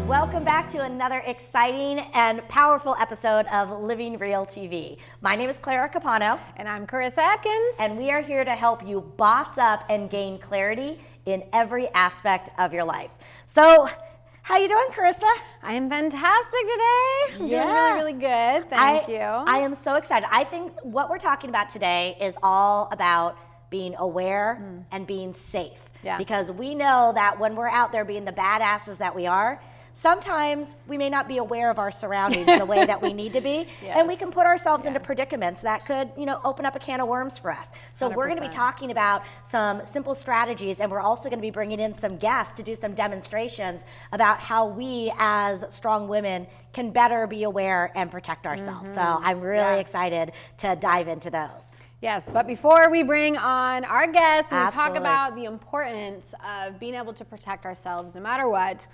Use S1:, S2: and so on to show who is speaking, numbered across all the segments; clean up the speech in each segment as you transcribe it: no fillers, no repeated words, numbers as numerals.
S1: Welcome back to another exciting and powerful episode of Living Real TV. My name is Clara Capano.
S2: And I'm Karissa Atkins.
S1: And we are here to help you boss up and gain clarity in every aspect of your life. So, how you doing, Karissa?
S2: I am fantastic today. I'm doing really, really good. Thank you.
S1: I am so excited. I think what we're talking about today is all about being aware and being safe.
S2: Yeah.
S1: Because we know that when we're out there being the badasses that we are, sometimes we may not be aware of our surroundings the way that we need to be, and we can put ourselves into predicaments that could, open up a can of worms for us. So we're going to be talking about some simple strategies, and we're also going to be bringing in some guests to do some demonstrations about how we as strong women can better be aware and protect ourselves. So I'm really excited to dive into those.
S2: Yes, but before we bring on our guests and we talk about the importance of being able to protect ourselves no matter what,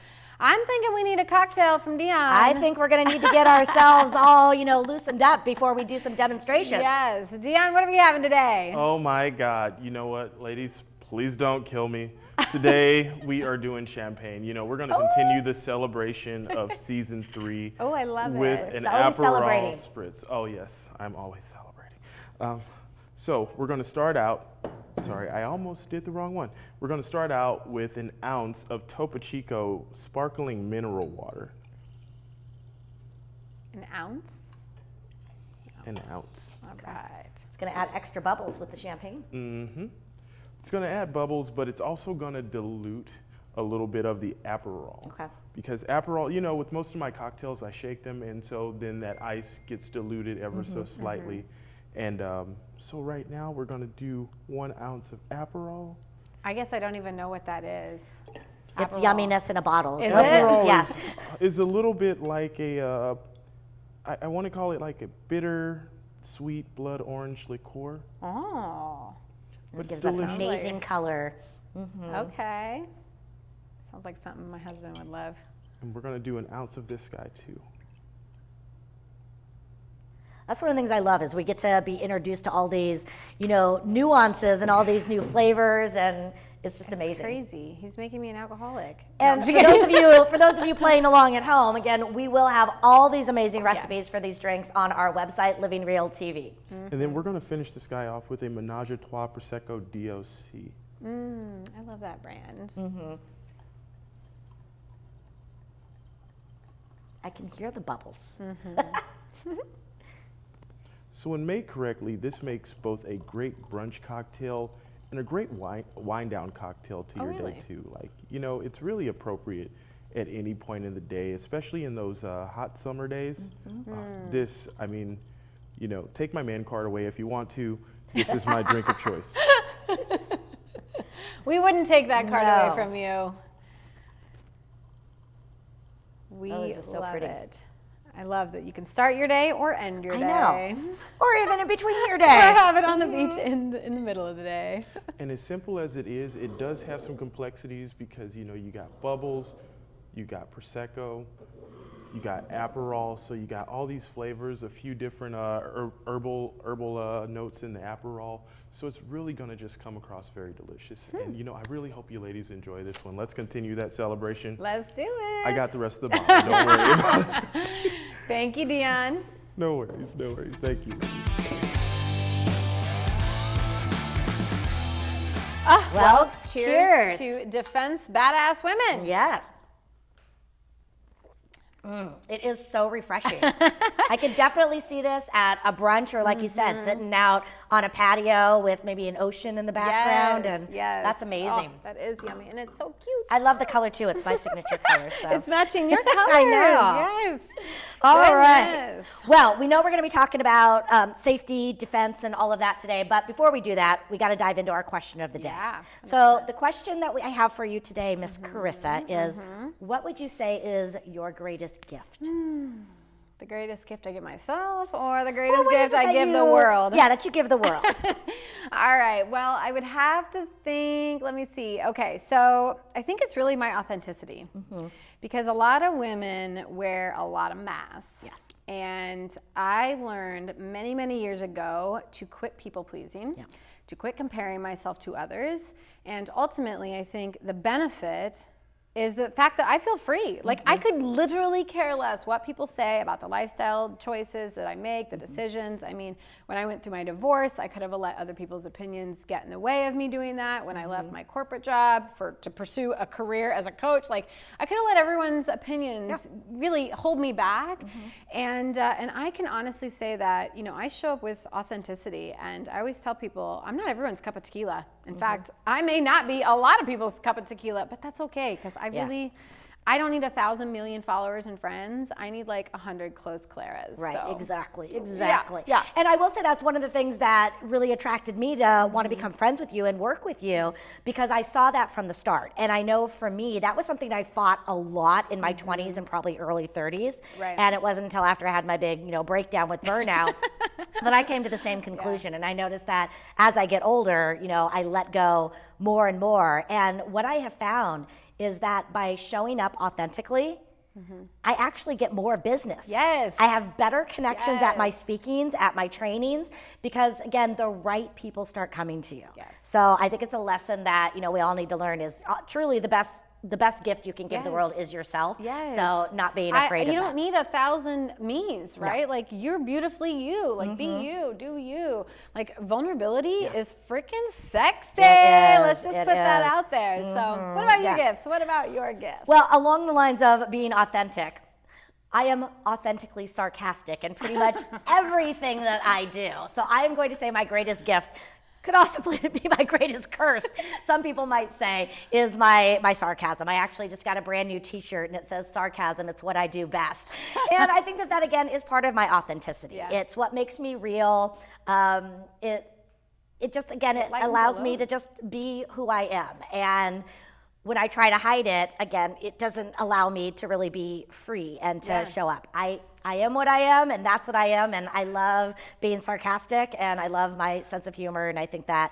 S2: I'm thinking we need a cocktail from Dion.
S1: I think we're going to need to get ourselves all, loosened up before we do some demonstrations.
S2: Yes. Dion, what are we having today?
S3: Oh my God. You know what, ladies? Please don't kill me. Today we are doing champagne. We're going to continue the celebration of season 3.
S2: Oh, I love
S3: with an Aperol spritz. Oh yes, I'm always celebrating. So we're going to start out. Sorry, I almost did the wrong one. We're going to start out with an ounce of Topo Chico sparkling mineral water.
S2: An ounce?
S3: An ounce.
S2: All right.
S1: It's going to add extra bubbles with the champagne.
S3: Mm-hmm. It's going to add bubbles, but it's also going to dilute a little bit of the Aperol.
S1: Okay.
S3: Because Aperol, with most of my cocktails, I shake them, and so then that ice gets diluted ever so slightly. And so right now we're going to do 1 ounce of Aperol.
S2: I guess I don't even know what that is.
S1: It's yumminess in a bottle.
S2: Is
S3: Aperol
S2: it?
S1: Yes.
S3: is a little bit like a, I want to call it like a bitter, sweet blood orange liqueur.
S2: Oh.
S3: But
S1: It gives
S3: it's
S1: us
S3: delicious.
S1: amazing color.
S2: Okay. Sounds like something my husband would love.
S3: And we're going to do 1 ounce of this guy too.
S1: That's one of the things I love is we get to be introduced to all these, nuances and all these new flavors, and it's just amazing.
S2: It's crazy. He's making me an alcoholic.
S1: And for those of you playing along at home, again, we will have all these amazing recipes for these drinks on our website, Living Real TV.
S3: And then we're going to finish this guy off with a Menage a Trois Prosecco DOC.
S2: I love that brand.
S1: I can hear the bubbles.
S3: So when made correctly, this makes both a great brunch cocktail and a great wine down cocktail to your day too. Like, it's really appropriate at any point in the day, especially in those hot summer days. This, take my man card away if you want to. This is my drink of choice.
S2: We wouldn't take that card away from you. We love it. I love that you can start your day or end your day.
S1: I know. Or even in between your day.
S2: Or have it on the beach in the middle of the day.
S3: And as simple as it is, it does have some complexities because, you got bubbles, you got Prosecco, you got Aperol, so you got all these flavors, a few different herbal notes in the Aperol. So it's really going to just come across very delicious. And, I really hope you ladies enjoy this one. Let's continue that celebration.
S2: Let's do it.
S3: I got the rest of the bottle. Don't worry about it.
S2: Thank you, Dion.
S3: No worries. Thank you.
S1: Well,
S2: cheers to Defense Badass Women.
S1: Yes. It is so refreshing. I could definitely see this at a brunch or, like you said, sitting out on a patio with maybe an ocean in the background. That's amazing.
S2: Oh, that is yummy, and it's so cute.
S1: I love the color, too. It's my signature color. So.
S2: It's matching your colors.
S1: I know.
S2: Yes.
S1: All right. Well, we know we're going to be talking about safety, defense, and all of that today. But before we do that, we got to dive into our question of the day.
S2: Yeah.
S1: So the question that I have for you today, Miss Karissa, is what would you say is your greatest gift?
S2: The greatest gift I give myself, or the greatest
S1: what is
S2: gift
S1: it
S2: I
S1: that
S2: give the
S1: you-
S2: world?
S1: Yeah, that you give the world.
S2: All right. Well, I would have to think. Let me see. Okay, so I think it's really my authenticity, because a lot of women wear a lot of masks.
S1: Yes.
S2: And I learned many, many years ago to quit people pleasing, to quit comparing myself to others, and ultimately, I think the benefit is the fact that I feel free. Like I could literally care less what people say about the lifestyle choices that I make, the decisions. I mean, when I went through my divorce, I could have let other people's opinions get in the way of me doing that. When I left my corporate job to pursue a career as a coach, like I could have let everyone's opinions really hold me back. And I can honestly say that, you know, I show up with authenticity, and I always tell people I'm not everyone's cup of tequila. In fact, I may not be a lot of people's cup of tequila, but that's okay, because I don't need 1,000 million followers and friends. I need like 100 close Claras.
S1: Right,
S2: so.
S1: exactly.
S2: Yeah.
S1: And I will say that's one of the things that really attracted me to want to become friends with you and work with you, because I saw that from the start. And I know for me, that was something I fought a lot in my 20s and probably early 30s.
S2: Right.
S1: And it wasn't until after I had my big, you know, breakdown with burnout that I came to the same conclusion. And I noticed that as I get older, you know, I let go more and more. And what I have found is that by showing up authentically, I actually get more business.
S2: Yes.
S1: I have better connections at my
S2: Yes.
S1: speakings, at my trainings, because again, the right people start coming to you.
S2: Yes.
S1: So I think it's a lesson that, you know, we all need to learn is truly the best gift you can give the world is yourself.
S2: Yes.
S1: So not being afraid of that.
S2: You don't need 1,000 me's, right? Like you're beautifully you. Like be you, do you. Like vulnerability is freaking sexy.
S1: It is,
S2: Let's just
S1: it
S2: put that
S1: is.
S2: out there. So what about your
S1: Yeah.
S2: gifts? What about your gifts?
S1: Well, along the lines of being authentic, I am authentically sarcastic in pretty much everything that I do. So I am going to say my greatest gift could also be my greatest curse, some people might say, is my sarcasm. I actually just got a brand new t-shirt and it says sarcasm, it's what I do best. And I think that again is part of my authenticity.
S2: Yeah.
S1: It's what makes me real. It just, again, it
S2: lightens
S1: allows
S2: the
S1: me
S2: load.
S1: to just be who I am. And when I try to hide it, again, it doesn't allow me to really be free and to show up. I am what I am, and that's what I am, and I love being sarcastic, and I love my sense of humor, and I think that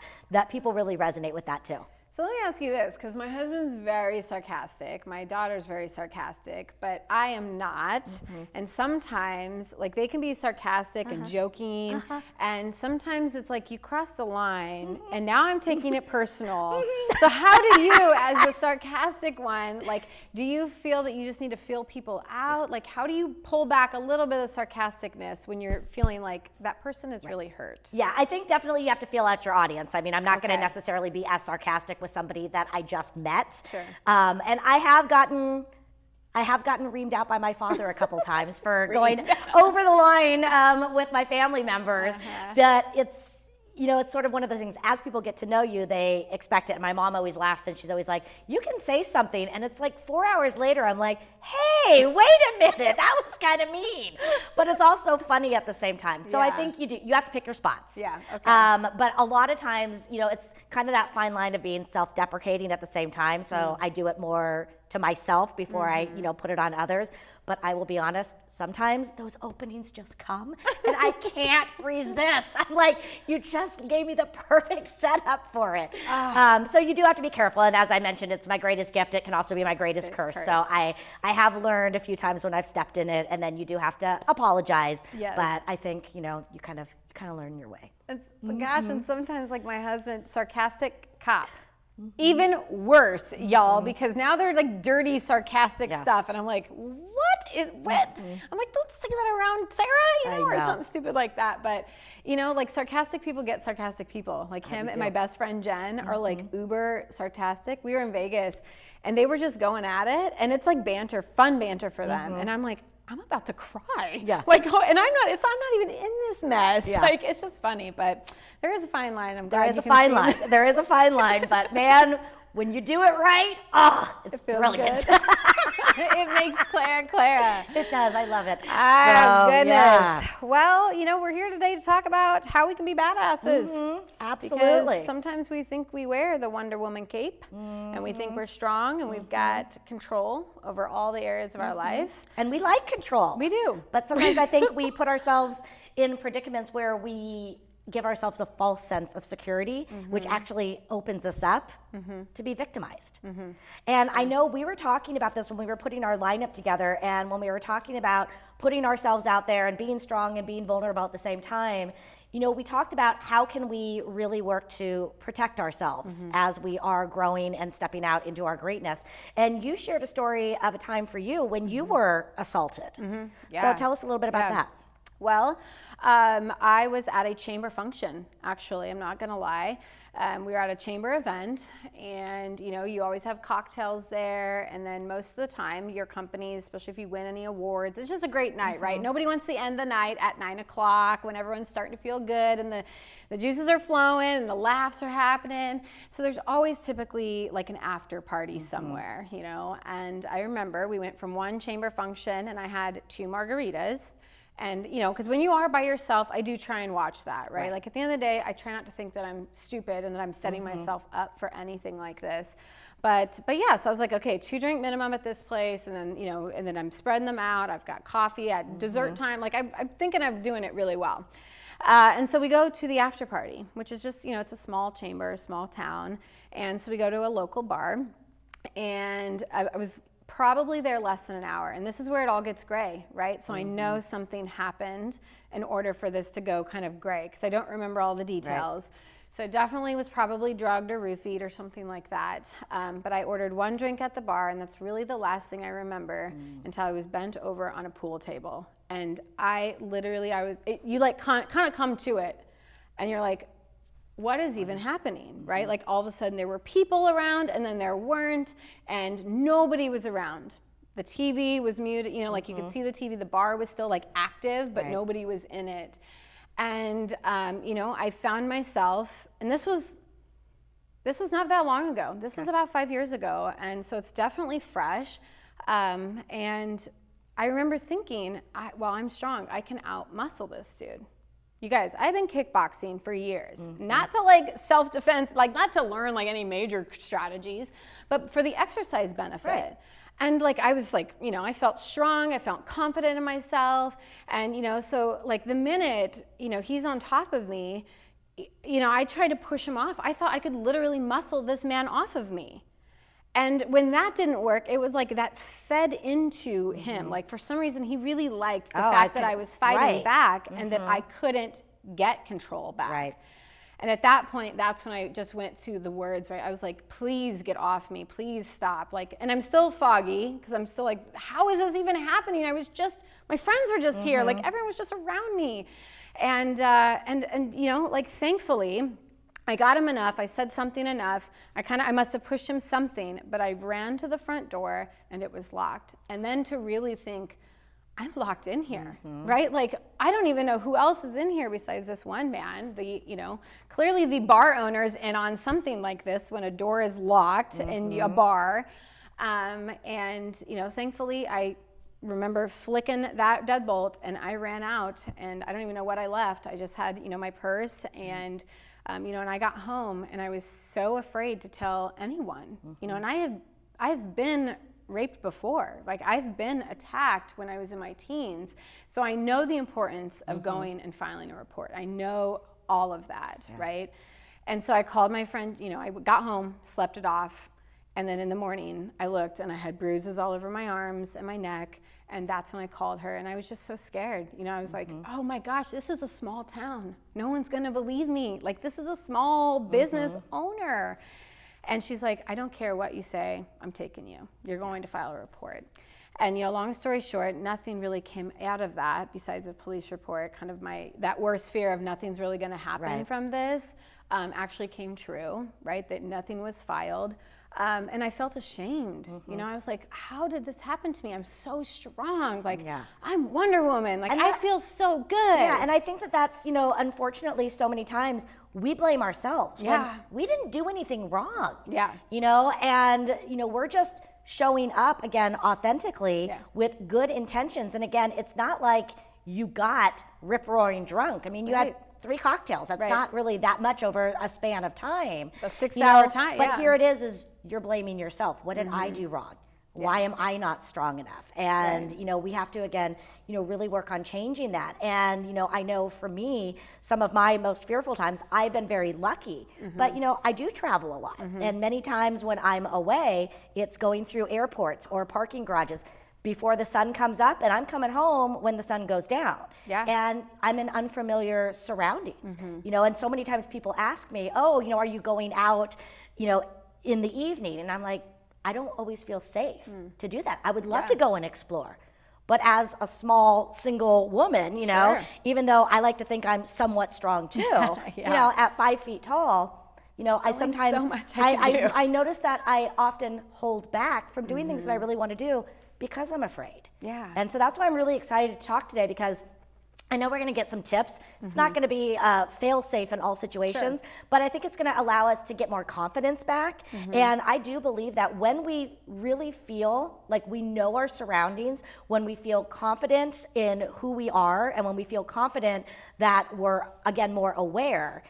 S1: people really resonate with that too.
S2: So let me ask you this, because my husband's very sarcastic, my daughter's very sarcastic, but I am not. And sometimes, like, they can be sarcastic and joking, and sometimes it's like you crossed the line, and now I'm taking it personal. So how do you, as the sarcastic one, like, do you feel that you just need to feel people out? Like, how do you pull back a little bit of sarcasticness when you're feeling like that person is really hurt?
S1: Yeah, I think definitely you have to feel out your audience. I mean, I'm not going to
S2: Okay.
S1: necessarily be as sarcastic with somebody that I just met.
S2: Sure.
S1: And I have gotten reamed out by my father a couple times for going over the line with my family members. But it's, you know, it's sort of one of the things, as people get to know you, they expect it. And my mom always laughs and she's always like, you can say something. And it's like 4 hours later, I'm like, hey, wait a minute, that was kind of mean. But it's also funny at the same time. So I
S2: Yeah.
S1: think you have to pick your spots.
S2: Yeah, okay.
S1: But a lot of times, you know, it's kind of that fine line of being self-deprecating at the same time. So I do it more to myself before I, you know, put it on others. But I will be honest, sometimes those openings just come and I can't resist. I'm like, you just gave me the perfect setup for it. So you do have to be careful. And as I mentioned, it's my greatest gift. It can also be my greatest curse. So I have learned a few times when I've stepped in it, and then you do have to apologize.
S2: Yes.
S1: But I think, you know, you kind of learn your way.
S2: Gosh, and sometimes like my husband, sarcastic cop. Even worse, y'all, because now they're like dirty, sarcastic stuff. And I'm like, what? I'm like, don't say that around Sarah, you know, or something stupid like that. But, you know, like sarcastic people get sarcastic people. Like him and my best friend Jen are like uber sarcastic. We were in Vegas and they were just going at it. And it's like banter, fun banter for them. And I'm like, I'm about to cry.
S1: Yeah.
S2: Like, and I'm not even in this mess.
S1: Yeah.
S2: Like, it's just funny, but there is a fine line.
S1: There is a fine line. There is a fine line, but man, when you do it right, it's brilliant.
S2: Good. It makes Clara.
S1: It does. I love it.
S2: Goodness.
S1: Yeah.
S2: Well, we're here today to talk about how we can be badasses.
S1: Absolutely.
S2: Because sometimes we think we wear the Wonder Woman cape and we think we're strong and we've got control over all the areas of our life.
S1: And we like control.
S2: We do.
S1: But sometimes I think we put ourselves in predicaments where we give ourselves a false sense of security, which actually opens us up to be victimized. And I know we were talking about this when we were putting our lineup together, and when we were talking about putting ourselves out there and being strong and being vulnerable at the same time. We talked about how can we really work to protect ourselves as we are growing and stepping out into our greatness. And you shared a story of a time for you when you were assaulted. So tell us a little bit about that.
S2: Well, I was at a chamber function, actually, I'm not gonna lie. We were at a chamber event, and you always have cocktails there, and then most of the time your companies, especially if you win any awards, it's just a great night, right? Nobody wants to end the night at 9 o'clock when everyone's starting to feel good and the juices are flowing and the laughs are happening. So there's always typically like an after party somewhere, and I remember we went from one chamber function and I had 2 margaritas. And, because when you are by yourself, I do try and watch that, right? Like at the end of the day, I try not to think that I'm stupid and that I'm setting myself up for anything like this. But yeah, so I was like, okay, 2 drink minimum at this place. And then, and then I'm spreading them out. I've got coffee at dessert time. Like I'm thinking I'm doing it really well. And so we go to the after party, which is just, it's a small chamber, small town. And so we go to a local bar, and I was probably there less than an hour. And this is where it all gets gray, right? So I know something happened in order for this to go kind of gray, because I don't remember all the details. Right. So it definitely was probably drugged or roofied or something like that. But I ordered 1 drink at the bar, and that's really the last thing I remember until I was bent over on a pool table. And you like kind of come to it, and you're like, what is even happening, right? Like all of a sudden there were people around, and then there weren't, and nobody was around. The TV was muted, like you could see the TV, the bar was still like active, but nobody was in it. And, I found myself, and this was not that long ago. This was about 5 years ago. And so it's definitely fresh. And I remember thinking, I'm strong. I can out-muscle this dude. You guys, I've been kickboxing for years, not to like self-defense, like not to learn like any major strategies, but for the exercise benefit. Right. And like, I was like, I felt strong, I felt confident in myself. And, so like the minute, he's on top of me, I tried to push him off. I thought I could literally muscle this man off of me. And when that didn't work, it was like that fed into him. Like for some reason, he really liked the fact that I was fighting back and that I couldn't get control back. Right. And at that point, that's when I just went to the words, right? I was like, please get off me, please stop. Like, and I'm still foggy because I'm still like, how is this even happening? My friends were just here. Like everyone was just around me. And like thankfully, I got him enough, I said something enough, I must have pushed him something, but I ran to the front door and it was locked. And then to really think, I'm locked in here, right? Like, I don't even know who else is in here besides this one man. Clearly the bar owner's in on something like this when a door is locked in a bar. Thankfully I remember flicking that deadbolt and I ran out, and I don't even know what I left. I just had, my purse and and I got home and I was so afraid to tell anyone, and I've been raped before. Like I've been attacked when I was in my teens. So I know the importance of going and filing a report. I know all of that, right? And so I called my friend, I got home, slept it off. And then in the morning I looked and I had bruises all over my arms and my neck. And that's when I called her, and I was just so scared. I was like, oh my gosh, this is a small town. No one's gonna believe me. Like, this is a small business owner. And she's like, I don't care what you say, I'm taking you. You're going to file a report. And long story short, nothing really came out of that besides a police report. Kind of that worst fear of nothing's really gonna happen from this actually came true, right? That nothing was filed. And I felt ashamed. I was like, how did this happen to me? I'm so strong. Like, I'm Wonder Woman. Like, I feel so good.
S1: Yeah, and I think that's, unfortunately, so many times we blame ourselves when
S2: Yeah.
S1: we didn't do anything wrong.
S2: Yeah.
S1: You know, and, you know, we're just showing up again authentically with good intentions. And again, it's not like you got rip-roaring drunk. I mean, you had 3 cocktails. That's not really that much over a span of time.
S2: A 6-hour time,
S1: But here it is you're blaming yourself. What did I do wrong? Why am I not strong enough? And, you know, we have to, again, you know, really work on changing that. And, you know, I know for me, some of my most fearful times, I've been very lucky. But, you know, I do travel a lot. And many times when I'm away, it's going through airports or parking garages before the sun comes up, and I'm coming home when the sun goes down. And I'm in unfamiliar surroundings. You know, and so many times people ask me, oh, you know, are you going out, you know, in the evening? And I'm like, I don't always feel safe to do that. I would love to go and explore. But as a small single woman, you know, even though I like to think I'm somewhat strong too, you know, at 5 feet tall, you know, I sometimes,
S2: so much I can do.
S1: I notice that I often hold back from doing things that I really want to do because I'm afraid. And so that's why I'm really excited to talk today, because I know we're going to get some tips. It's not going to be fail-safe in all situations, but I think it's going to allow us to get more confidence back. And I do believe that when we really feel like we know our surroundings, when we feel confident in who we are, and when we feel confident that we're, again, more aware,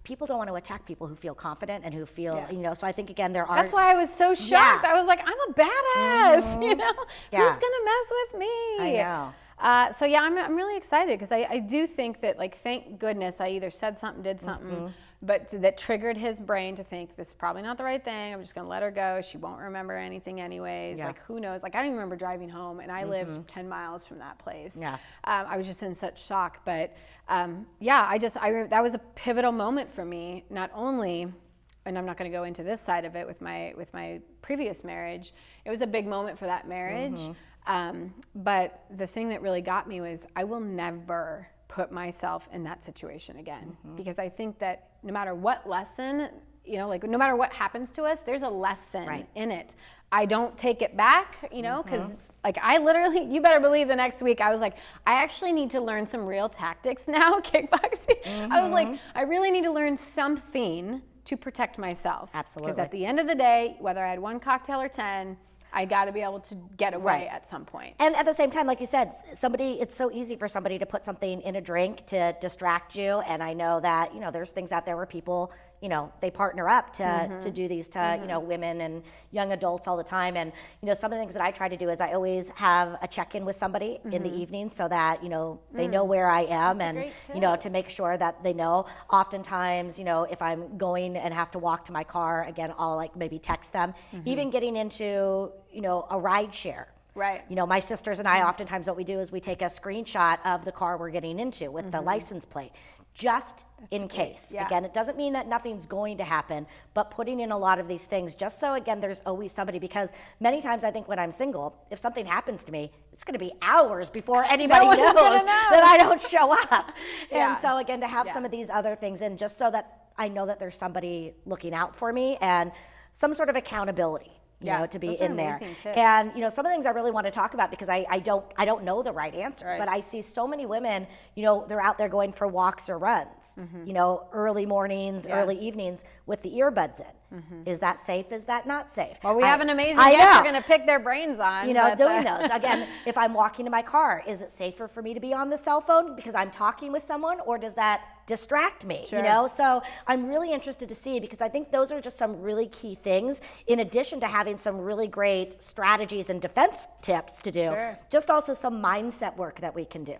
S1: people don't want to attack people who feel confident and who feel, you know, so I think, again, there are...
S2: That's why I was so shocked. I was like, I'm a badass, you know? Who's going to mess with me?
S1: I know.
S2: So yeah, I'm really excited, because I do think that, like, thank goodness I either said something, did something, but that triggered his brain to think, this is probably not the right thing. I'm just going to let her go. She won't remember anything anyways. Like, who knows? Like, I don't even remember driving home, and I lived 10 miles from that place. I was just in such shock. But yeah, that was a pivotal moment for me, not only, and I'm not going to go into this side of it with my previous marriage. It was a big moment for that marriage. But the thing that really got me was, I will never put myself in that situation again, because I think that no matter what lesson, you know, like, no matter what happens to us, there's a lesson in it. I don't take it back, you know, because like, I literally, you better believe the next week I was like, I actually need to learn some real tactics now, kickboxing. I was like, I really need to learn something to protect myself.
S1: Absolutely.
S2: Because at the end of the day, whether I had 1 cocktail or 10, I got to be able to get away at some point.
S1: And at the same time, like you said, it's so easy for somebody to put something in a drink to distract you. And I know that, you know, there's things out there where people, you know, they partner up to do these to, you know, women and young adults all the time. And, you know, some of the things that I try to do is I always have a check-in with somebody in the evening, so that, you know, they know where I am. And, you know, to make sure that they know. Oftentimes, you know, if I'm going and have to walk to my car, again, I'll, like, maybe text them. Even getting into, you know, a ride share. You know, my sisters and I, oftentimes what we do is we take a screenshot of the car we're getting into with the license plate, just in case. Again, it doesn't mean that nothing's going to happen, but putting in a lot of these things just so, again, there's always somebody, because many times I think when I'm single, if something happens to me, it's going to be hours before anybody knows that I don't show up. And so, again, to have some of these other things in, just so that I know that there's somebody looking out for me and some sort of accountability. You know, to be in there. And, you know, some of the things I really want to talk about, because I don't know the right answer, but I see so many women, you know, they're out there going for walks or runs, you know, early mornings, early evenings with the earbuds in. Is that safe? Is that not safe?
S2: Well, we have an amazing guest we're going to pick their brains on.
S1: You know, doing those. Again, if I'm walking to my car, is it safer for me to be on the cell phone because I'm talking with someone, or does that distract me? You know, so I'm really interested to see, because I think those are just some really key things, in addition to having some really great strategies and defense tips to do, just also some mindset work that we can do.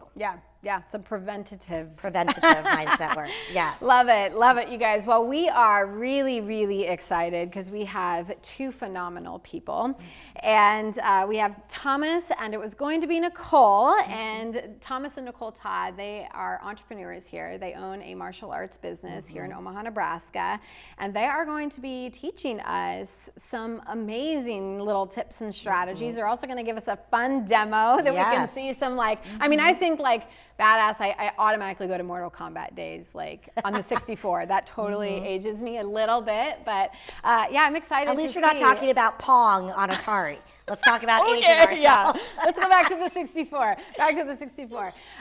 S2: Some preventative
S1: mindset work. Yes.
S2: Love it, you guys. Well, we are really, really excited, because we have 2 phenomenal people. And we have Thomas, and it was going to be Nicole. And Thomas and Nicole Todd, they are entrepreneurs here. They own a martial arts business here in Omaha, Nebraska. And they are going to be teaching us some amazing little tips and strategies. They're also going to give us a fun demo that we can see some, like, I mean, I think, like, badass, I automatically go to Mortal Kombat days, like on the 64. That totally ages me a little bit, but yeah, I'm excited.
S1: At least you're not talking about Pong on Atari. Let's talk about aging ourselves.
S2: Yeah. Let's go back to the 64.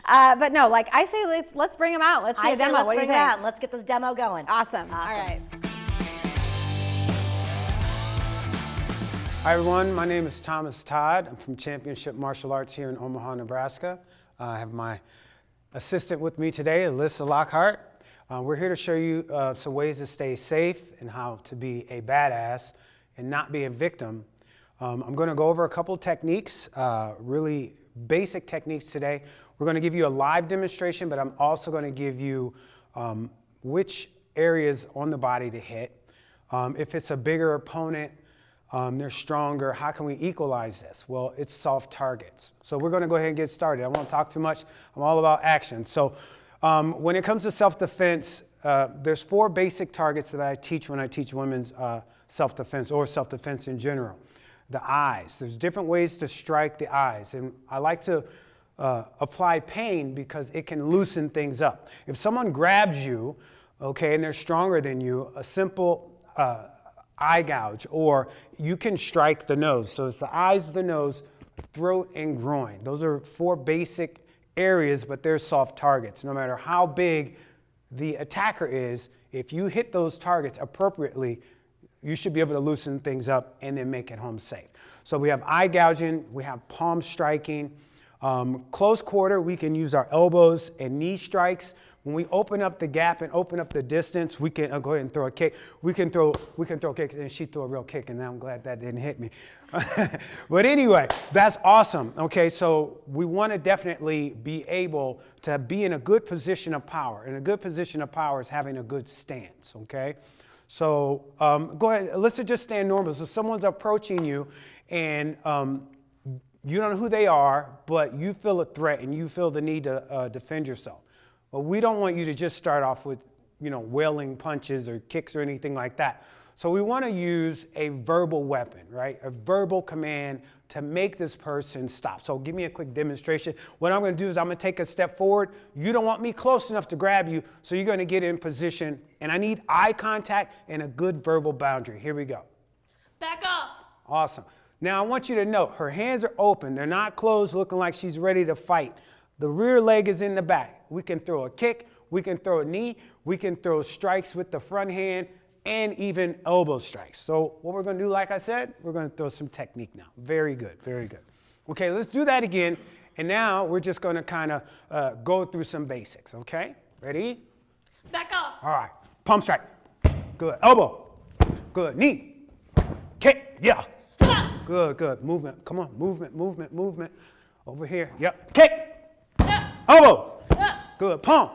S2: But no, like I say, let's bring them out. Let's see a demo.
S1: Let's
S2: What do you
S1: bring it
S2: think?
S1: out. Let's get this demo going.
S2: Awesome. All right.
S4: Hi everyone, my name is Thomas Todd. I'm from Championship Martial Arts here in Omaha, Nebraska. I have my assistant with me today, Alyssa Lockhart. We're here to show you some ways to stay safe and how to be a badass and not be a victim. I'm going to go over a couple techniques, really basic techniques today. We're going to give you a live demonstration, but I'm also going to give you which areas on the body to hit. If it's a bigger opponent, they're stronger. How can we equalize this? Well, it's soft targets. So we're going to go ahead and get started. I won't talk too much. I'm all about action. So when it comes to self-defense, there's 4 basic targets that I teach when I teach women's self-defense or self-defense in general. The eyes. There's different ways to strike the eyes. And I like to apply pain because it can loosen things up. If someone grabs you, okay, and they're stronger than you, a simple eye gouge, or you can strike the nose. So it's the eyes, the nose, throat, and groin. Those are 4 basic areas, but they're soft targets. No matter how big the attacker is, if you hit those targets appropriately, you should be able to loosen things up and then make it home safe. So we have eye gouging, we have palm striking. Close quarter, we can use our elbows and knee strikes. When we open up the gap and open up the distance, we can go ahead and throw a kick. We can throw a kick, and she threw a real kick, and I'm glad that didn't hit me. But anyway, that's awesome. Okay, so we want to definitely be able to be in a good position of power. And a good position of power is having a good stance, okay? So go ahead, let's just stand normal. So someone's approaching you, and you don't know who they are, but you feel a threat, and you feel the need to defend yourself. Well, we don't want you to just start off with, wailing punches or kicks or anything like that. So we want to use a verbal weapon, right? A verbal command to make this person stop. So give me a quick demonstration. What I'm going to do is I'm going to take a step forward. You don't want me close enough to grab you, so you're going to get in position. And I need eye contact and a good verbal boundary. Here we go.
S5: Back up.
S4: Awesome. Now I want you to note her hands are open. They're not closed, looking like she's ready to fight. The rear leg is in the back. We can throw a kick, we can throw a knee, we can throw strikes with the front hand, and even elbow strikes. So what we're going to do, like I said, we're going to throw some technique now. Very good, very good. Okay, let's do that again. And now we're just going to kind of go through some basics, okay? Ready?
S5: Back up.
S4: All right, pump strike. Good. Elbow. Good. Knee. Kick. Yeah. Good, good. Movement. Come on. Movement, movement, movement. Over here. Yep. Kick. Elbow. Good. Palm.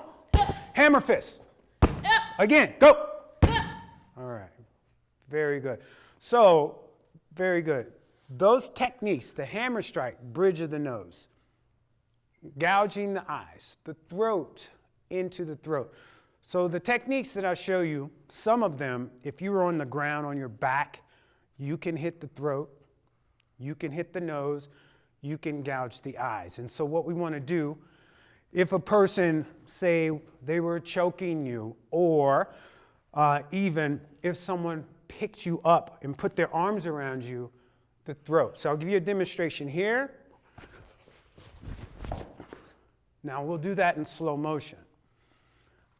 S4: Hammer fist. Again. Go. All right. Very good. So, very good. Those techniques, the hammer strike, bridge of the nose, gouging the eyes, the throat, into the throat. So the techniques that I show you, some of them, if you were on the ground on your back, you can hit the throat, you can hit the nose, you can gouge the eyes. And so what we want to do, if a person, say they were choking you, or even if someone picked you up and put their arms around you, the throat. So I'll give you a demonstration here. Now we'll do that in slow motion.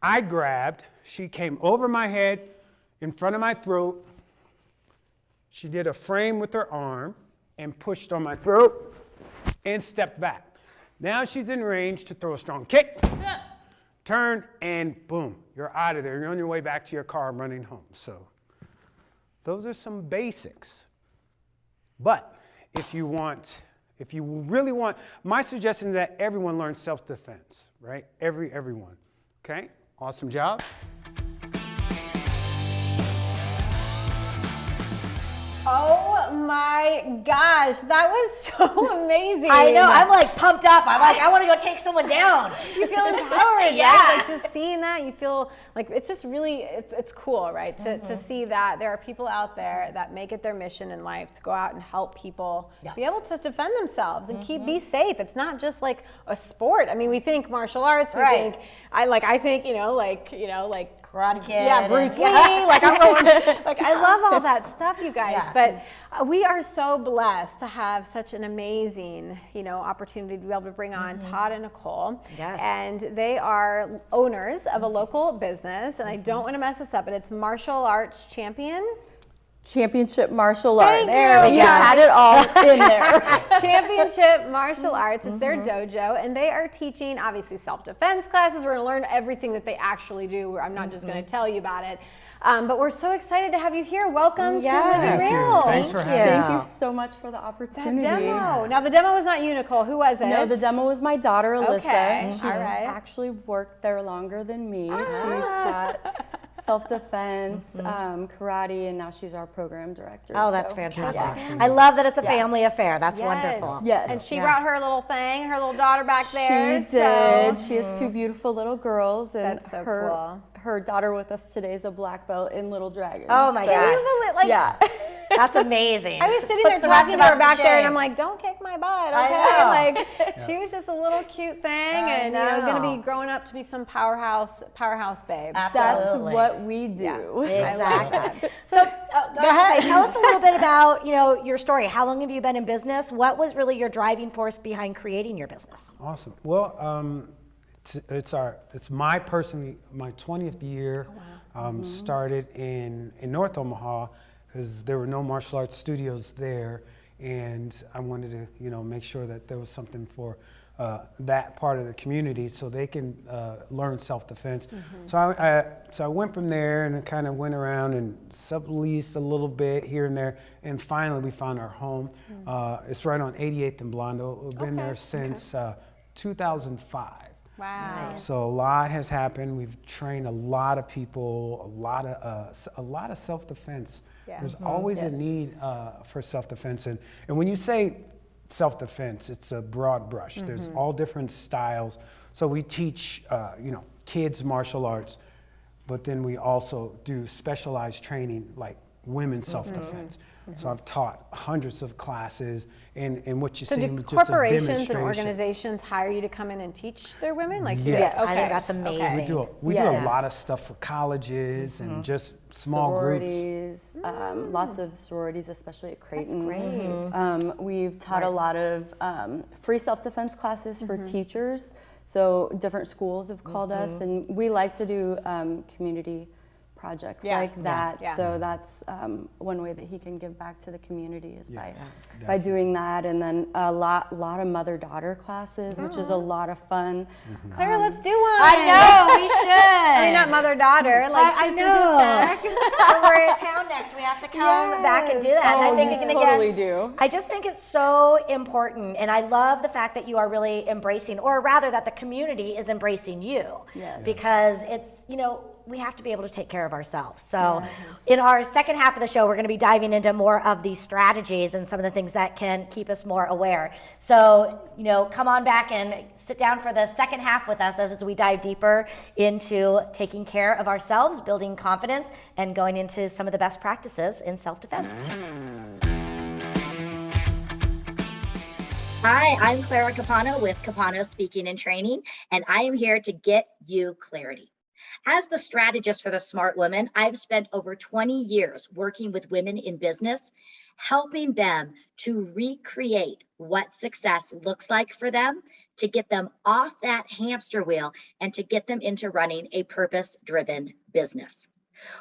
S4: I grabbed, she came over my head, in front of my throat. She did a frame with her arm and pushed on my throat and stepped back. Now she's in range to throw a strong kick, turn, and boom, you're out of there. You're on your way back to your car running home. So those are some basics. But if you really want, my suggestion is that everyone learns self-defense, right? Everyone, okay? Awesome job.
S2: Oh my gosh, that was so amazing.
S1: I know, I'm like pumped up. I'm like, I want to go take someone down.
S2: You feel empowered,
S1: Yeah.
S2: right? Like just seeing that, you feel like it's just really, it's cool, right? To see that there are people out there that make it their mission in life to go out and help people be able to defend themselves and be safe. It's not just like a sport. I mean, we think martial arts, we think, I think, like
S1: Karate Kid.
S2: Yeah, Bruce Lee. Like I'm going, like I love all that stuff, you guys.
S1: Yeah.
S2: But we are so blessed to have such an amazing, opportunity to be able to bring on Todd and Nicole.
S1: Yes.
S2: And they are owners of a local business, and I don't want to mess this up, but it's martial arts
S6: Championship martial arts.
S2: There we
S6: You
S2: go.
S6: had it all in there.
S2: Championship Martial Arts. It's their dojo, and they are teaching obviously self-defense classes. We're going to learn everything that they actually do. I'm not just going to tell you about it. But we're so excited to have you here. Welcome to Living Real.
S4: Thanks for having me.
S6: Thank you so much for the
S2: That
S6: opportunity.
S2: demo. Now the demo was not you, Nicole. Who was it?
S6: No, the demo was my daughter, Alyssa.
S2: Okay,
S6: She's
S2: all right.
S6: actually worked there longer than me. She's taught self-defense, karate, and now she's our program director.
S1: Oh, that's
S6: so,
S1: fantastic.
S6: yeah.
S1: I love that it's a family affair. That's
S2: Yes.
S1: wonderful.
S6: Yes.
S2: And she brought her little thing, her little daughter back there.
S6: She did. She has two beautiful little girls, and
S2: That's so
S6: her
S2: cool.
S6: her daughter with us today is a black belt in Little Dragon.
S1: Oh my
S6: So-
S1: God.
S2: Like,
S6: Yeah.
S1: That's amazing.
S2: I was sitting
S1: Puts
S2: there
S1: the rest
S2: talking
S1: of
S2: to
S1: us
S2: her back there, and
S1: shame.
S2: I'm like, "Don't kick my butt,
S1: I
S2: okay?"
S1: know.
S2: Like, she was just a little cute thing, and going to
S1: know.
S2: be growing up to be some powerhouse babe.
S6: That's
S1: Absolutely.
S6: what we do.
S1: Exactly. So, go ahead. Tell us a little bit about your story. How long have you been in business? What was really your driving force behind creating your business?
S4: Awesome. Well, it's my 20th year. Started in North Omaha because there were no martial arts studios there, and I wanted to make sure that there was something for that part of the community so they can learn self-defense. So I went from there and kind of went around and subleased a little bit here and there, and finally we found our home. It's right on 88th and Blondo. We've been there since 2005.
S2: Wow.
S4: So a lot has happened. We've trained a lot of people, a lot of self-defense.
S2: Yeah.
S4: There's always a need for self-defense, and when you say self-defense, it's a broad brush. There's all different styles. So we teach, kids martial arts, but then we also do specialized training like women's self-defense. So I've taught hundreds of classes, and what you
S2: So
S4: see
S2: do
S4: was just a
S2: corporations and
S4: demonstration.
S2: organizations hire you to come in and teach their women? Like,
S4: Yes.
S1: I think
S2: Okay.
S1: that's amazing.
S4: We do a
S6: Yes.
S4: lot of stuff for colleges and just small groups.
S6: sororities, lots of sororities, especially at Creighton.
S2: That's great.
S6: We've taught a lot of free self-defense classes for teachers. So different schools have called us, and we like to do community projects like that.
S2: Yeah.
S6: So that's one way that he can give back to the community is by doing that, and then a lot of mother-daughter classes, which is a lot of fun.
S2: Clara, let's do one.
S1: I know, we should.
S2: I mean, not mother-daughter. Like,
S1: I
S2: sisters
S1: know.
S2: and stuff.
S1: When we're in town next, we have to come back and do that. And I think
S6: you
S1: it's
S6: totally do.
S1: I just think it's so important, and I love the fact that you are really embracing, or rather that the community is embracing you.
S6: Yes.
S1: Because it's, we have to be able to take care of ourselves. So in our second half of the show, we're going to be diving into more of these strategies and some of the things that can keep us more aware. So, come on back and sit down for the second half with us as we dive deeper into taking care of ourselves, building confidence, and going into some of the best practices in self-defense.
S7: Hi, I'm Clara Capano with Capano Speaking and Training, and I am here to get you clarity. As the strategist for the Smart Woman, I've spent over 20 years working with women in business, helping them to recreate what success looks like for them, to get them off that hamster wheel and to get them into running a purpose-driven business.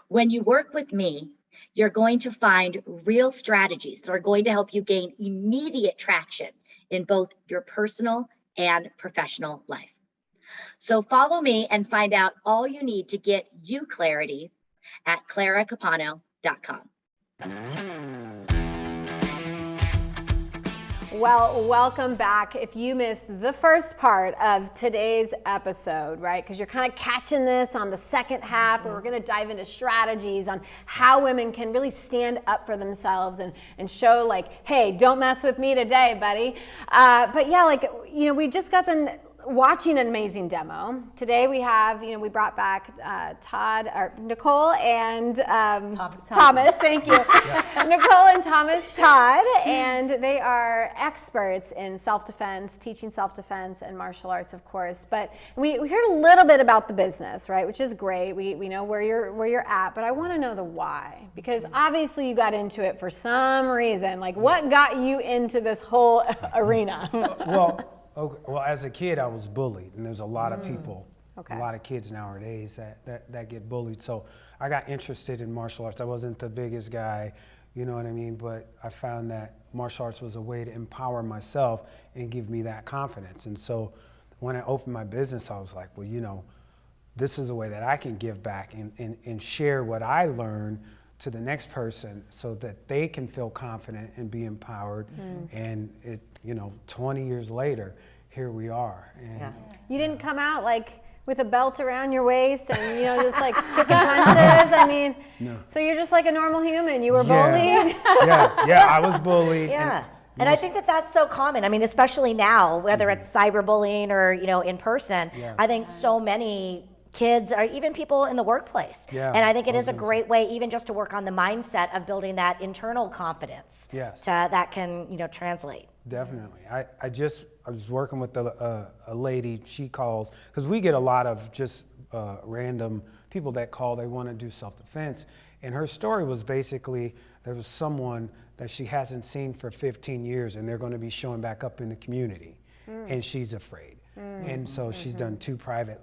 S7: When you work with me, you're going to find real strategies that are going to help you gain immediate traction in both your personal and professional life. So follow me and find out all you need to get you clarity at claracapano.com.
S2: Well, welcome back. If you missed the first part of today's episode, right, because you're kind of catching this on the second half, where we're going to dive into strategies on how women can really stand up for themselves and show, like, hey, don't mess with me today, buddy. But yeah, we just got done watching an amazing demo. Today we have, we brought back Nicole and Thomas. Thank you. Nicole and Thomas Todd, and they are experts in self-defense, teaching self-defense and martial arts, of course. But we heard a little bit about the business, right, which is great. We know where you're at, but I want to know the why, because obviously you got into it for some reason. Like, what got you into this whole arena?
S4: Well, as a kid, I was bullied, and there's a lot of people, a lot of kids nowadays that get bullied. So I got interested in martial arts. I wasn't the biggest guy, you know what I mean? But I found that martial arts was a way to empower myself and give me that confidence. And so when I opened my business, I was like, well, this is a way that I can give back and share what I learned to the next person so that they can feel confident and be empowered. And 20 years later, here we are. And
S2: You didn't come out like with a belt around your waist and, just like kicking punches. I mean,
S4: no.
S2: So you're just like a normal human. You were bullied.
S4: Yeah, I was bullied.
S1: Yeah. And I think that that's so common. I mean, especially now, whether it's cyberbullying or, in person, I think so many kids or even people in the workplace.
S4: Yeah,
S1: and I think it is a great way even just to work on the mindset of building that internal confidence that can, translate.
S4: Definitely. I was working with a lady, she calls, because we get a lot of just random people that call, they want to do self-defense. And her story was basically, there was someone that she hasn't seen for 15 years and they're going to be showing back up in the community. And she's afraid. And so she's done 2 private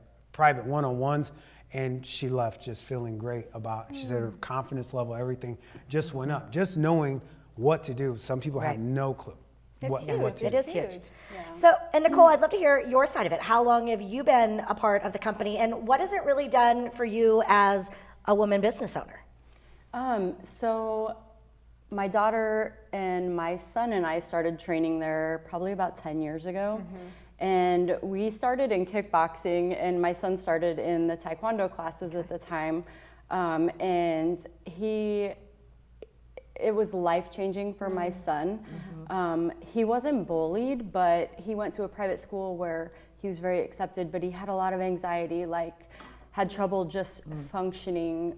S4: one-on-ones, and she left just feeling great about, she said her confidence level, everything just went up, just knowing what to do. Some people have no clue. What to
S1: It
S4: do.
S1: is huge. Yeah. So, and Nicole, I'd love to hear your side of it. How long have you been a part of the company, and what has it really done for you as a woman business owner?
S6: So my daughter and my son and I started training there probably about 10 years ago. And we started in kickboxing, and my son started in the Taekwondo classes at the time. And it was life-changing for my son. He wasn't bullied, but he went to a private school where he was very accepted, but he had a lot of anxiety, had trouble just functioning,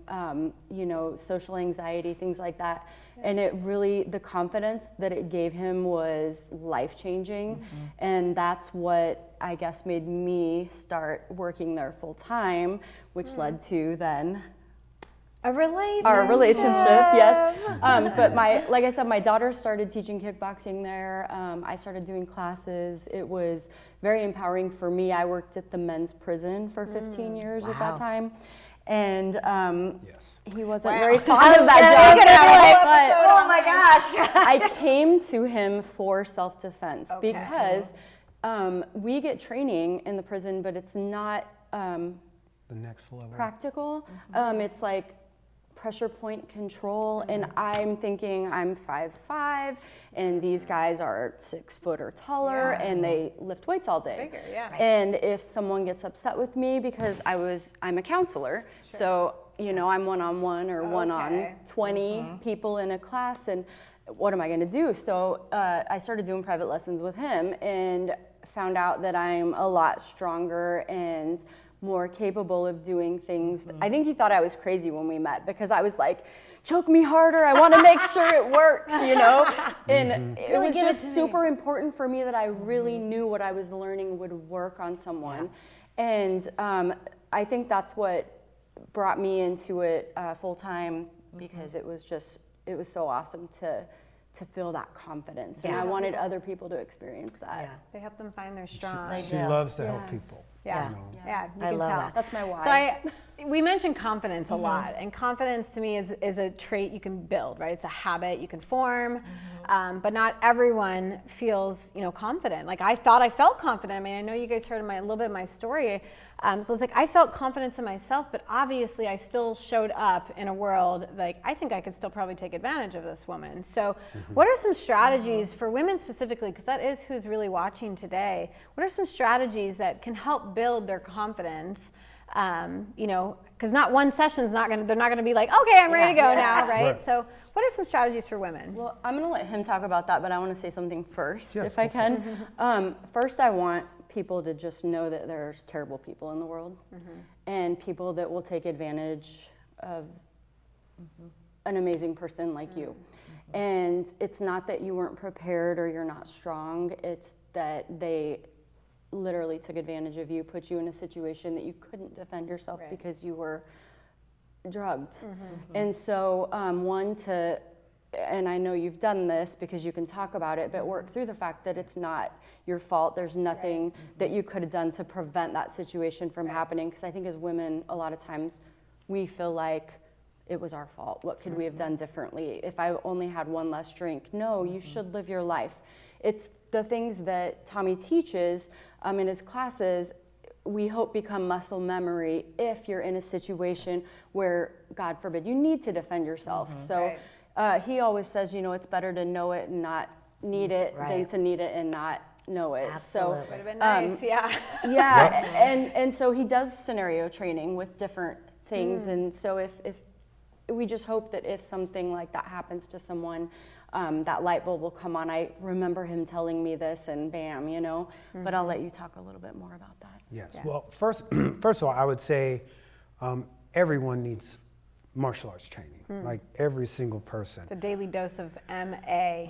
S6: social anxiety, things like that. And it really, the confidence that it gave him was life-chinging. And that's what, I guess, made me start working there full-time, which led to then
S2: our
S6: relationship, yes. But like I said, my daughter started teaching kickboxing there. I started doing classes. It was very empowering for me. I worked at the men's prison for 15 years at that time. And he wasn't very fond of that job.
S1: Oh my gosh.
S6: I came to him for self-defense because we get training in the prison, but it's not
S4: The next level.
S6: practical. It's like pressure point control, and I'm thinking I'm 5'5", and these guys are 6 foot or taller, and they lift weights all day.
S2: Bigger,
S6: And if someone gets upset with me because I'm a counselor, so I'm one-on-one or one on 20 people in a class, and what am I going to do? So I started doing private lessons with him and found out that I'm a lot stronger and more capable of doing things. I think he thought I was crazy when we met because I was like, choke me harder, I want to make sure it works, And it was just super important for me that I really knew what I was learning would work on someone. And I think that's what brought me into it full-time, because it was so awesome to feel that confidence. And I wanted other people to experience that.
S2: They help them find their strong.
S4: She loves to help people.
S2: You
S1: I
S2: can
S1: love
S2: tell.
S1: that.
S6: That's my why.
S2: So we mentioned confidence a lot, and confidence to me is a trait you can build, right? It's a habit you can form, but not everyone feels, confident. Like, I thought I felt confident. I mean, I know you guys heard a little bit of my story. So it's like I felt confidence in myself, but obviously I still showed up in a world like I think I could still probably take advantage of this woman. So what are some strategies for women specifically, because that is who's really watching today, what are some strategies that can help build their confidence You know, because not one session's they're not gonna be like, okay, I'm ready to go now, right? So what are some strategies for women?
S6: Well, I'm gonna let him talk about that, but I wanna say something first, if I can. First, I want people to just know that there's terrible people in the world and people that will take advantage of an amazing person like you. And it's not that you weren't prepared or you're not strong, it's that they literally took advantage of you, put you in a situation that you couldn't defend yourself because you were drugged. And so and I know you've done this because you can talk about it, but work through the fact that it's not your fault. There's nothing that you could have done to prevent that situation from happening. Because I think as women, a lot of times we feel like it was our fault. What could we have done differently? If I only had one less drink. No, you should live your life. It's the things that Tommy teaches in his classes, we hope become muscle memory if you're in a situation where, God forbid, you need to defend yourself. So he always says, you know, it's better to know it and not need it than to need it and not know it.
S1: Absolutely.
S2: Would have been nice,
S6: and so he does scenario training with different things. And so if we just hope that if something like that happens to someone, that light bulb will come on. I remember him telling me this and bam, you know, but I'll let you talk a little bit more about that.
S4: Yes. Well, first of all, I would say everyone needs martial arts training, like every single person.
S2: It's a daily dose of MA.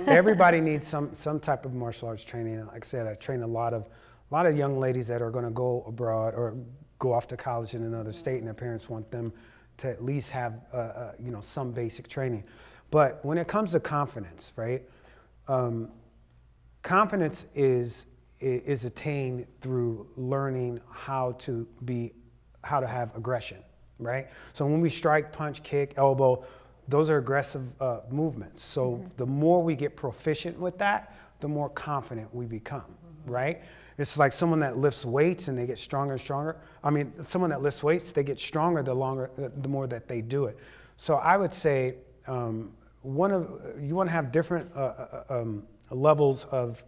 S4: Everybody needs some type of martial arts training. Like I said, I train a lot of young ladies that are going to go abroad or go off to college in another state, and their parents want them to at least have you know, some basic training. But when it comes to confidence, right? Confidence is attained through learning how to have aggression, right? So when we strike, punch, kick, elbow, those are aggressive movements. So the more we get proficient with that, the more confident we become, right? It's like someone that lifts weights and they get stronger and stronger. I mean, someone that lifts weights, they get stronger the more that they do it. So I would say you want to have different levels of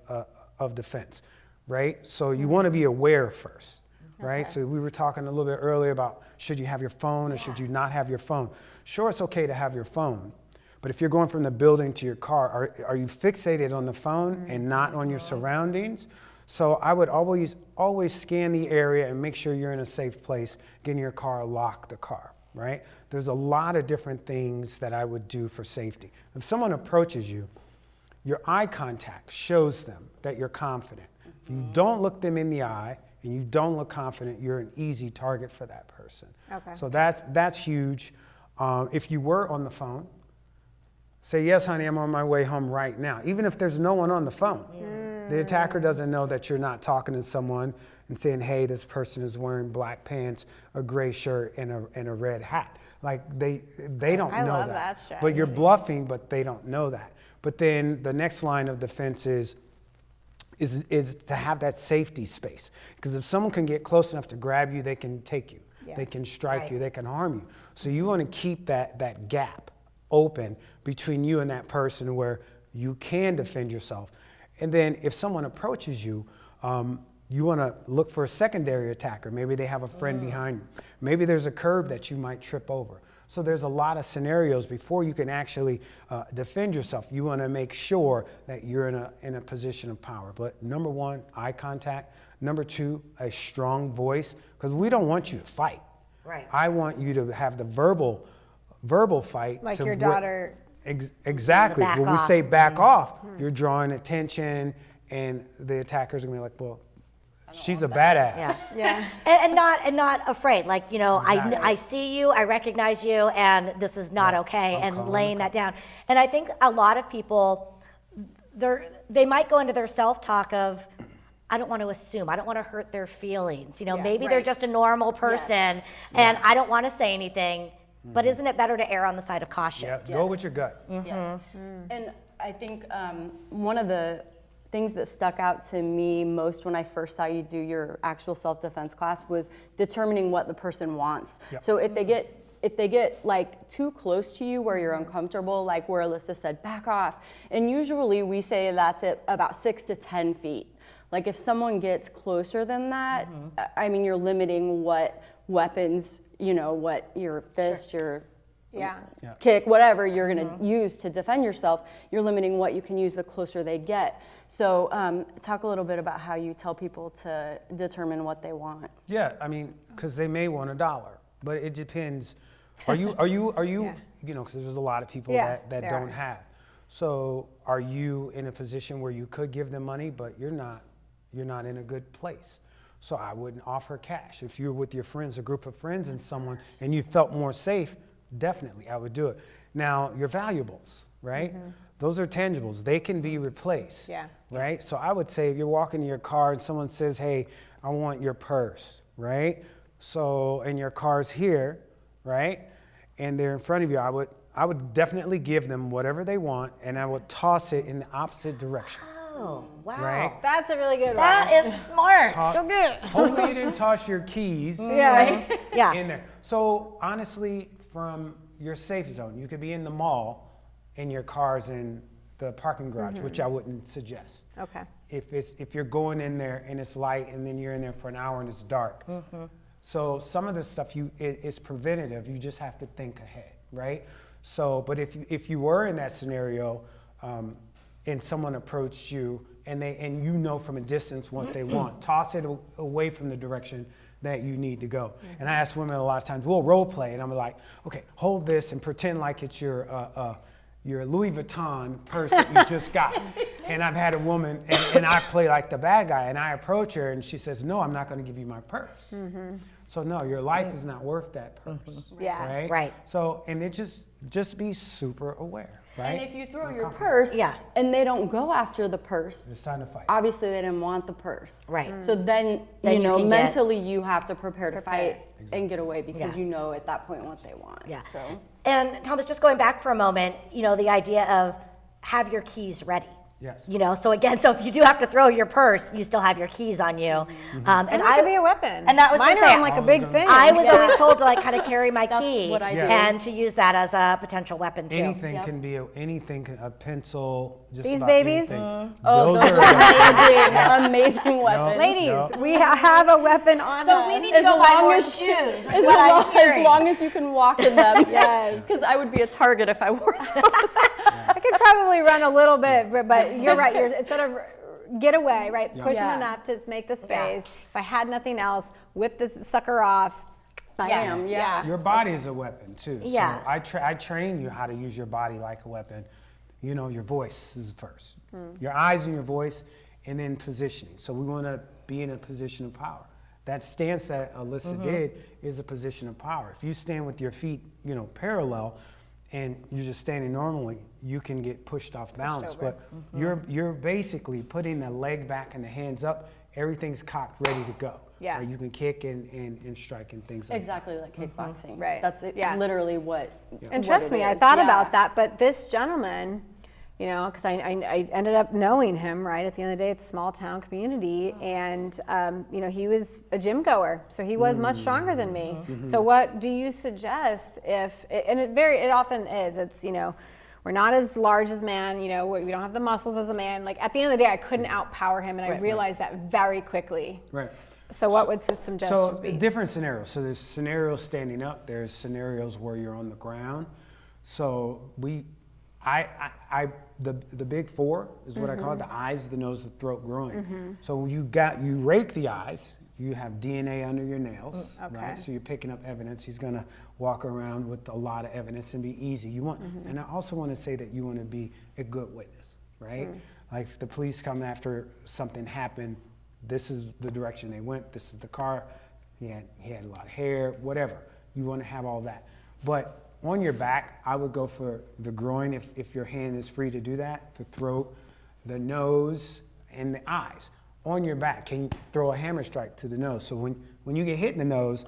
S4: defense, right? So you want to be aware first, right? So we were talking a little bit earlier about should you have your phone or should you not have your phone? Sure, it's okay to have your phone, but if you're going from the building to your car, are you fixated on the phone and not on your surroundings? So I would always scan the area and make sure you're in a safe place. Get in your car, lock the car, right? There's a lot of different things that I would do for safety. If someone approaches you, your eye contact shows them that you're confident. If you don't look them in the eye and you don't look confident, you're an easy target for that person. Okay. So that's huge. If you were on the phone, say, yes, honey, I'm on my way home right now. Even if there's no one on the phone. The attacker doesn't know that you're not talking to someone and saying, hey, this person is wearing black pants, a gray shirt, and a red hat. Like they don't know that. But you're bluffing, but they don't know that. But then the next line of defense is to have that safety space. Because if someone can get close enough to grab you, they can take you. They can strike you, they can harm you. So you want to keep that gap open between you and that person where you can defend yourself. And then if someone approaches you, you want to look for a secondary attacker. Maybe they have a friend behind you. Maybe there's a curb that you might trip over. So there's a lot of scenarios before you can actually defend yourself. You want to make sure that you're in a position of power. But number one, eye contact. Number two, a strong voice, because we don't want you to fight. Right. I want you to have the verbal fight.
S2: Like your daughter.
S4: Exactly. When we say back off, you're drawing attention, and the attackers are gonna be like, well, she's a badass.
S1: Yeah. And not afraid. Like, you know, exactly. I see you, I recognize you, and this is not okay, and laying that down. And I think a lot of people, they might go into their self-talk of, I don't want to assume, I don't want to hurt their feelings. You know, maybe they're just a normal person, and I don't want to say anything. But isn't it better to err on the side of caution?
S4: Yeah, go with your gut.
S6: Yes. And I think one of the things that stuck out to me most when I first saw you do your actual self-defense class was determining what the person wants. So if they get like too close to you where you're uncomfortable, like where Alyssa said, back off. And usually we say that's at about 6 to 10 feet. Like if someone gets closer than that, I mean, you're limiting what weapons, you know, what your fist, your kick, whatever you're going to use to defend yourself, you're limiting what you can use the closer they get. So talk a little bit about how you tell people to determine what they want.
S4: Yeah, I mean, because they may want $1, but it depends. Are you, you know, because there's a lot of people that don't have. So are you in a position where you could give them money, but you're not in a good place? So I wouldn't offer cash. If you're with your friends, a group of friends and someone, and you felt more safe, definitely I would do it. Now, your valuables, right? Those are tangibles. They can be replaced, right? So I would say if you're walking in your car and someone says, hey, I want your purse, right? So, and your car's here, right? And they're in front of you, I would definitely give them whatever they want, and I would toss it in the opposite direction.
S1: Oh, wow.
S4: Right?
S2: That's a really good
S1: That
S2: one.
S1: is smart.
S4: So good. Hopefully you didn't toss your keys in there. So honestly, from your safe zone, you could be in the mall and your car's in the parking garage, which I wouldn't suggest.
S2: Okay.
S4: If you're going in there and it's light and then you're in there for an hour and it's dark. So some of the stuff is preventative. You just have to think ahead, right? So, but if you were in that scenario and someone approached you and you know from a distance what they want, toss it away from the direction that you need to go. And I ask women a lot of times, we'll role play, and I'm like, okay, hold this and pretend like it's your Louis Vuitton purse that you just got. And I've had a woman, and I play like the bad guy, and I approach her, and she says, no, I'm not going to give you my purse. So no, your life is not worth that purse. Right? So, and it just be super aware. Right?
S6: And if you throw your purse and they don't go after the purse,
S4: it's time to fight.
S6: Obviously they didn't want the purse.
S1: Right.
S6: So then you know, mentally you have to prepare to fight and get away because you know at that point what they want.
S1: Yeah.
S6: So.
S1: And Thomas, just going back for a moment, you know, the idea of have your keys ready.
S4: Yes.
S1: You know, so again, so if you do have to throw your purse, you still have your keys on you.
S2: And that could be a weapon.
S1: And that was
S2: mine are like a big thing.
S1: I was always told to like kind of carry my key
S6: what I do.
S1: and to use that as a potential weapon too.
S4: Anything can be a pencil. Just
S2: These
S4: about
S2: babies?
S4: anything.
S6: Oh, those are amazing weapons.
S2: Ladies, we have a weapon on
S1: So
S2: us.
S1: we need to go buy more shoes.
S6: As long as you can walk in them.
S2: Yes.
S6: Because I would be a target if I wore those.
S2: I could probably run a little bit, but you're right. Instead of get away, right? Push them enough to make the space. If I had nothing else, whip this sucker off.
S6: I am.
S4: Your body is a weapon too.
S1: Yeah.
S4: So I train you how to use your body like a weapon. You know, your voice is first. Your eyes and your voice, and then positioning. So we want to be in a position of power. That stance that Alyssa did is a position of power. If you stand with your feet, you know, parallel, and you're just standing normally, you can get pushed off balance. But you're basically putting the leg back and the hands up. Everything's cocked, ready to go.
S2: Yeah.
S4: Right? You can kick and strike and things like
S6: Exactly like kickboxing.
S2: Right.
S6: That's literally what.
S2: And
S6: what
S2: trust
S6: it
S2: me, I
S6: is.
S2: thought about that, but this gentleman, you know, because I ended up knowing him, right? At the end of the day, it's a small town community, and you know, he was a gym goer, so he was much stronger than me. So what do you suggest if, and it often is, it's, you know, we're not as large as man, you know, we don't have the muscles as a man. Like at the end of the day, I couldn't outpower him, and I realized that very quickly.
S4: Right.
S2: So what would some suggestions be?
S4: Different scenarios. So there's scenarios standing up. There's scenarios where you're on the ground. So the big four is what I call it: the eyes, the nose, the throat, groin. So you rake the eyes. You have DNA under your nails, right? So you're picking up evidence. He's gonna walk around with a lot of evidence and be easy. You want, and I also want to say that you want to be a good witness, right? Like if the police come after something happened, this is the direction they went. This is the car. He had a lot of hair, whatever. You want to have all that. But on your back, I would go for the groin if your hand is free to do that, the throat, the nose, and the eyes. On your back, can you throw a hammer strike to the nose? So when you get hit in the nose,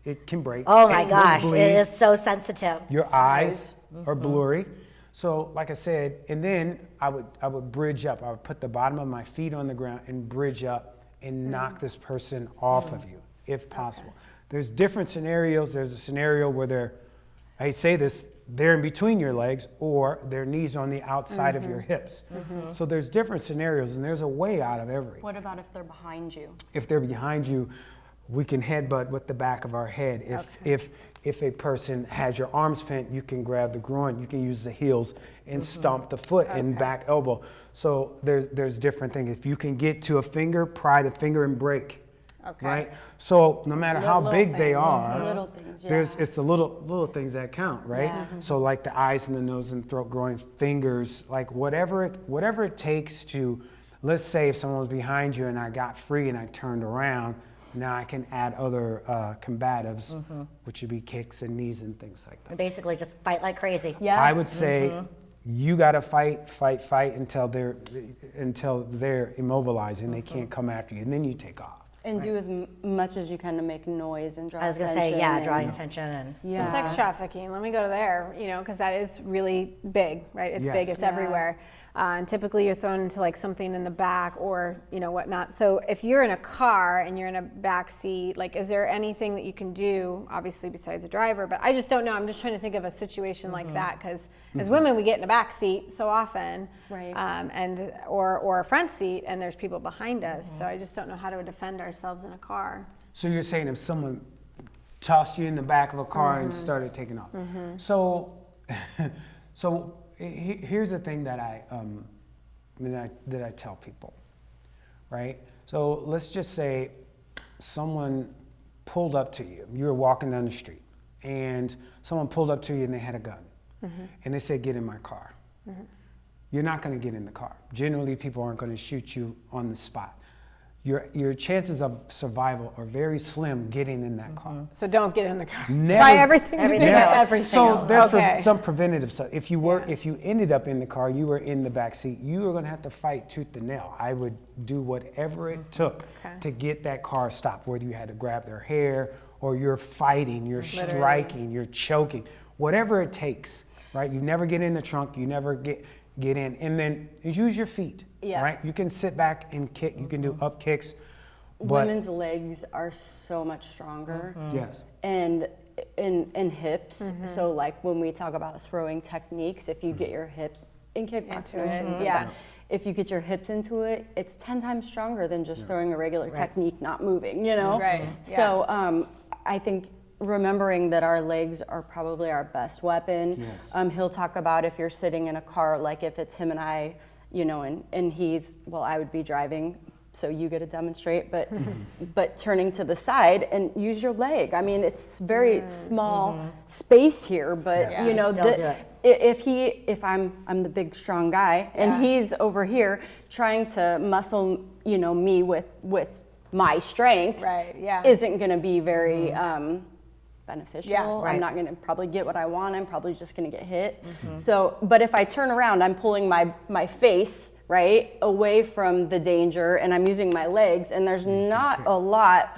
S4: it can break.
S1: Oh my
S4: It
S1: gosh,
S4: will
S1: it
S4: bleed.
S1: is so sensitive.
S4: Your eyes are blurry. So like I said, and then I would bridge up. I would put the bottom of my feet on the ground and bridge up and knock this person off of you, if possible. There's different scenarios. There's a scenario where I say this, they're in between your legs or their knees on the outside of your hips. So there's different scenarios, and there's a way out of every.
S6: What about if they're behind you?
S4: If they're behind you, we can headbutt with the back of our head. If a person has your arms bent, you can grab the groin. You can use the heels and stomp the foot and back elbow. So there's different things. If you can get to a finger, pry the finger and break. Right. So no matter how big they are,
S6: Little things,
S4: it's the little things that count, right?
S6: Yeah.
S4: So like the eyes and the nose and throat, growing fingers, like whatever it takes to. Let's say if someone was behind you and I got free and I turned around. Now I can add other combatives, which would be kicks and knees and things like that.
S1: And basically just fight like crazy.
S6: Yeah.
S4: I would say you got to fight until they're immobilized and they can't come after you, and then you take off.
S6: And do as much as you can to make noise and draw
S1: I was
S6: attention.
S1: gonna say, yeah,
S6: and-
S1: drawing attention and.
S6: Yeah.
S2: So sex trafficking, let me go to there, because that is really big, right? It's
S4: Yes.
S2: big, it's everywhere. And typically you're thrown into like something in the back or, whatnot. So if you're in a car and you're in a back seat, like, is there anything that you can do, obviously besides a driver, but I just don't know. I'm just trying to think of a situation like that, because as women, we get in a back seat so often,
S6: Right.
S2: or a front seat, and there's people behind us. So I just don't know how to defend ourselves in a car.
S4: So you're saying if someone tossed you in the back of a car and started taking off. So here's the thing that I tell people, right? So let's just say someone pulled up to you. You were walking down the street, and someone pulled up to you and they had a gun, and they said, "Get in my car." You're not going to get in the car. Generally, people aren't going to shoot you on the spot. Your chances of survival are very slim getting in that car.
S2: So don't get in the car.
S4: Never-
S2: Try everything.
S6: Everything
S4: So
S6: else.
S4: there's
S2: Okay.
S4: some preventative stuff. If you ended up in the car, you were in the back seat, you were going to have to fight tooth and nail. I would do whatever it took to get that car stopped, whether you had to grab their hair or you're fighting, you're striking, you're choking, whatever it takes, right? You never get in the trunk, you never get in, and then use your feet, right? You can sit back and kick, you can do up kicks. But
S6: Women's legs are so much stronger.
S4: yes.
S6: And in hips, so like when we talk about throwing techniques, if you get your hip in kickboxing, if you get your hips into it, it's 10 times stronger than just throwing a regular technique, not moving,
S2: Right.
S6: So I think remembering that our legs are probably our best weapon.
S4: Yes.
S6: He'll talk about if you're sitting in a car, like if it's him and I, and he's, well, I would be driving, so you get to demonstrate, but turning to the side and use your leg. I mean, it's very small space here, but
S1: Still do it.
S6: if I'm the big strong guy and he's over here trying to muscle, me with my strength, isn't going to be very beneficial. I'm not going to probably get what I want. I'm probably just going to get hit. So, but if I turn around, I'm pulling my face right away from the danger, and I'm using my legs, and there's not a lot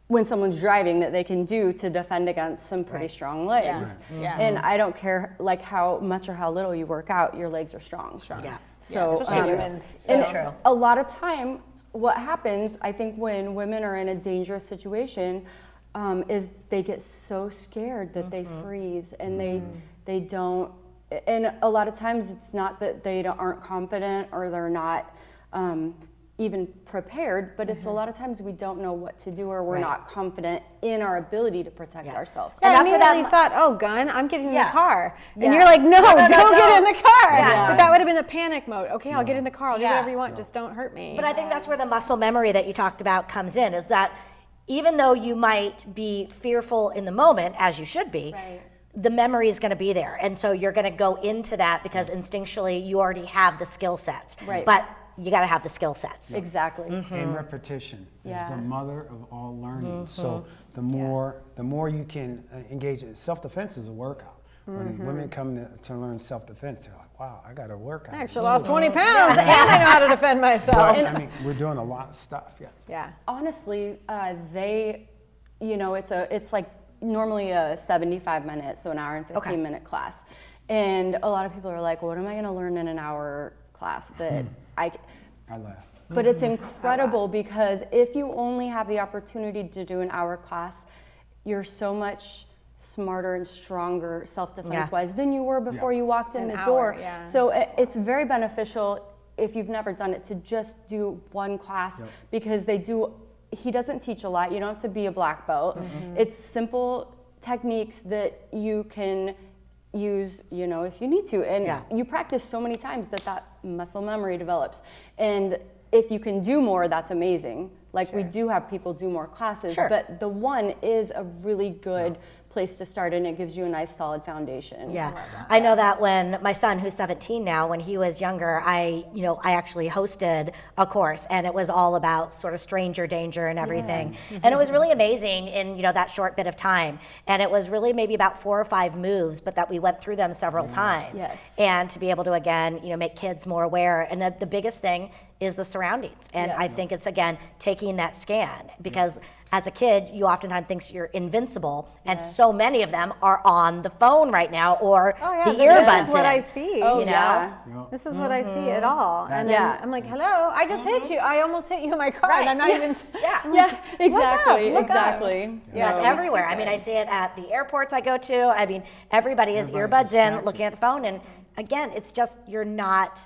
S6: when someone's driving that they can do to defend against some pretty strong legs. And I don't care like how much or how little you work out, your legs are strong.
S1: Yeah.
S6: So,
S2: Especially women's.
S6: and
S1: true.
S6: a lot of time, what happens, I think, when women are in a dangerous situation, is they get so scared that they freeze and they don't. And a lot of times, it's not that they aren't confident or they're not even prepared, but it's a lot of times we don't know what to do or we're not confident in our ability to protect ourselves.
S2: And
S1: that's where that
S2: immediately thought, oh, gun, I'm getting in the
S1: Yeah.
S2: car. And
S1: Yeah.
S2: you're like, no, don't get in the car.
S1: Yeah.
S2: But that would have been the panic mode. Okay, I'll get in the car. I'll do whatever you want. Just don't hurt me.
S1: But I think that's where the muscle memory that you talked about comes in, is that even though you might be fearful in the moment, as you should be, the memory is going to be there. And so you're going to go into that because instinctually you already have the skill sets.
S6: Right.
S1: But you got to have the skill sets.
S6: Exactly.
S4: And repetition is
S6: Yeah.
S4: the mother of all learning. So the more you can engage in self-defense is a workout. When women come to learn self-defense, they're like, wow, I got to work out.
S2: I actually lost 20 pounds and I know how to defend myself.
S4: Well, I mean, we're doing a lot of stuff, yes.
S2: Yeah.
S6: Honestly, it's like normally a 75 minutes, so an hour and 15 minute class. And a lot of people are like, what am I going to learn in an hour class that
S4: I laugh.
S6: But it's incredible because if you only have the opportunity to do an hour class, you're so much smarter and stronger self-defense wise than you were before you walked in the
S2: An
S6: door.
S2: hour, yeah.
S6: So it's very beneficial if you've never done it to just do one class because he doesn't teach a lot. You don't have to be a black belt. It's simple techniques that you can use, if you need to. And you practice so many times that muscle memory develops. And if you can do more, that's amazing. Like we do have people do more classes, but the one is a really good place to start, and it gives you a nice solid foundation.
S1: Yeah, I know that when my son, who's 17 now, when he was younger, I actually hosted a course, and it was all about sort of stranger danger and everything. And it was really amazing in that short bit of time. And it was really maybe about 4 or 5 moves, but that we went through them several times.
S6: Yes.
S1: And to be able to again, make kids more aware. And the biggest thing is the surroundings. And I think it's again taking that scan, because as a kid, you oftentimes think you're invincible, and so many of them are on the phone right now or the earbuds.
S2: This is what I see.
S6: Oh,
S2: This is what I see at all. And then I'm like, hello, I just hit you. I almost hit you in my car, and I'm not even.
S6: Exactly.
S2: Look up.
S6: Exactly.
S1: Yeah, everywhere. I mean, I see it at the airports I go to. I mean, everybody has earbuds in, looking at the phone, and again, it's just you're not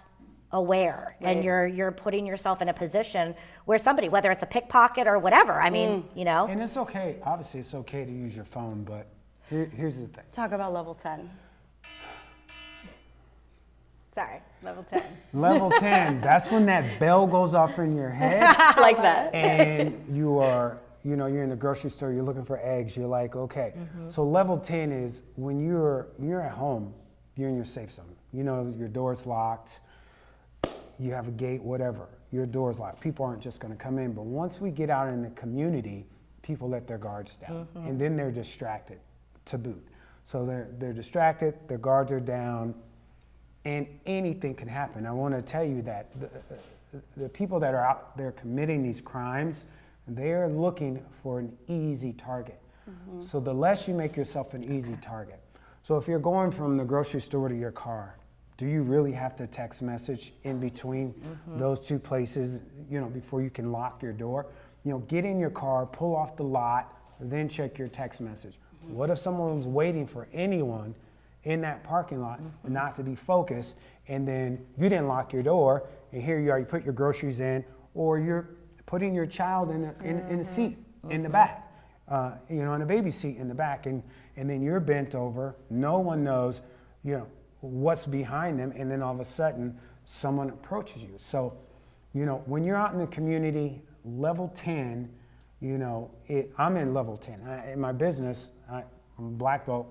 S1: aware, and you're putting yourself in a position where somebody, whether it's a pickpocket or whatever, I mean,
S4: And it's okay, obviously it's okay to use your phone, but here's the thing.
S6: Talk about level 10.
S2: Sorry, level 10.
S4: Level 10, that's when that bell goes off in your head.
S6: Like that.
S4: And you are, you're in the grocery store, you're looking for eggs, you're like, okay. So level 10 is when you're at home, you're in your safe zone. Your door's locked, you have a gate, whatever, your door's locked. People aren't just gonna come in, but once we get out in the community, people let their guards down, and then they're distracted to boot. So they're distracted, their guards are down, and anything can happen. I wanna tell you that the people that are out there committing these crimes, they're looking for an easy target. So the less you make yourself an easy target. So if you're going from the grocery store to your car, do you really have to text message in between those two places, before you can lock your door? Get in your car, pull off the lot, then check your text message. What if someone was waiting for anyone in that parking lot not to be focused, and then you didn't lock your door, and here you are, you put your groceries in, or you're putting your child in a seat in the back, in a baby seat in the back, and then you're bent over, no one knows, what's behind them, and then all of a sudden someone approaches you. So, when you're out in the community, level 10, I'm in level 10. In my business, I'm black belt,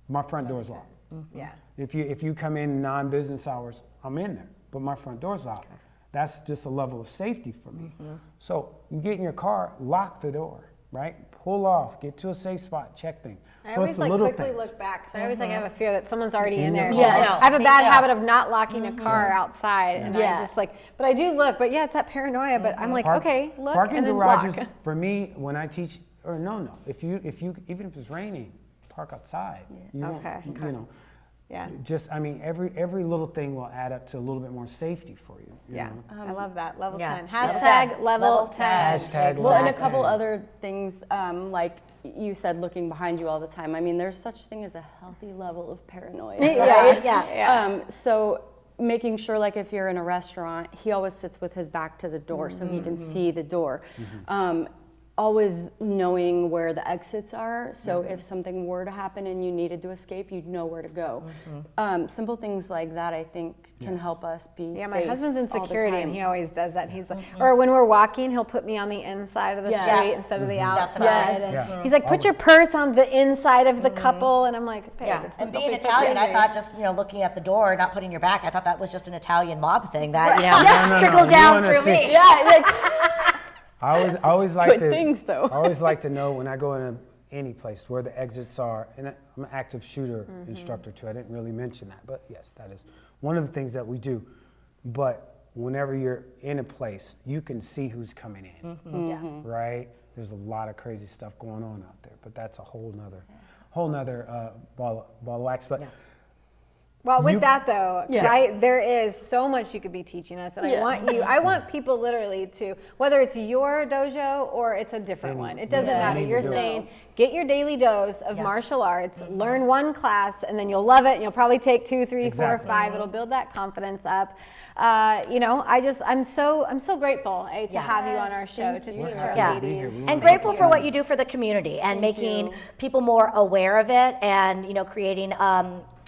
S4: my front door is locked.
S2: Yeah.
S4: If you come in non-business hours, I'm in there, but my front door's locked. That's just a level of safety for me. So you get in your car, lock the door, right? Pull off, get to a safe spot, check things.
S2: I
S4: So
S2: always
S4: it's the little
S2: quickly
S4: things.
S2: look back, because I always have a fear that someone's already in there.
S6: Yes.
S2: I have a bad habit of not locking a car outside, and
S6: Yeah.
S2: I just but I do look, but it's that paranoia, but I'm like, okay, look,
S4: Parking
S2: and then
S4: garages,
S2: lock.
S4: for me, when I teach, or no, if you even if it's raining, park outside. You won't,
S2: Okay. Yeah.
S4: Just, every little thing will add up to a little bit more safety for you. you
S2: Yeah,
S4: know?
S2: I love that. Level
S1: Yeah.
S2: 10.
S1: Level
S2: Hashtag
S1: 10.
S2: level
S1: Level
S2: 10.
S4: Hashtag
S6: Well, and a
S4: level
S6: couple
S4: 10.
S6: other things, like you said, looking behind you all the time. I mean, there's such thing as a healthy level of paranoia. Right?
S1: Yeah.
S6: So making sure, like if you're in a restaurant, he always sits with his back to the door so he can see the door. Always knowing where the exits are, so if something were to happen and you needed to escape, you'd know where to go. Simple things like that, I think, can help us be
S2: Yeah,
S6: safe
S2: my husband's in
S6: all the
S2: security, and
S6: time.
S2: he always does that. He's like, or when we're walking, he'll put me on the inside of the
S6: Yes.
S2: street instead of the outside.
S6: Yes.
S2: And
S4: Yeah.
S2: he's like, put your purse on the inside of the couple, and I'm like, babe,
S1: Yeah,
S2: it's
S1: and
S2: don't
S1: being
S2: be so
S1: Italian, I
S2: crazy.
S1: thought just looking at the door, not putting your back. I thought that was just an Italian mob thing that
S4: No,
S1: trickled
S4: you
S1: down
S4: wanna
S1: through
S4: see-
S1: me.
S6: Yeah, like,
S4: I always like
S6: Good
S4: to
S6: things, though.
S4: I always like to know when I go into any place where the exits are, and I'm an active shooter instructor too. I didn't really mention that, but yes, that is one of the things that we do. But whenever you're in a place, you can see who's coming in, right? There's a lot of crazy stuff going on out there, but that's a whole nother ball of wax. But
S2: Well, with that though,
S6: Yeah.
S2: there is so much you could be teaching us, and
S6: Yeah.
S2: I want people literally to, whether it's your dojo or it's a different one, it doesn't matter. You're saying, get your daily dose of martial arts, learn one class, and then you'll love it, and you'll probably take 2, 3, 4, 5. It'll build that confidence up. I'm so grateful to have you on our show to teach our
S1: Yeah.
S2: ladies.
S1: And grateful for what you do for the community and making people more aware of it, and creating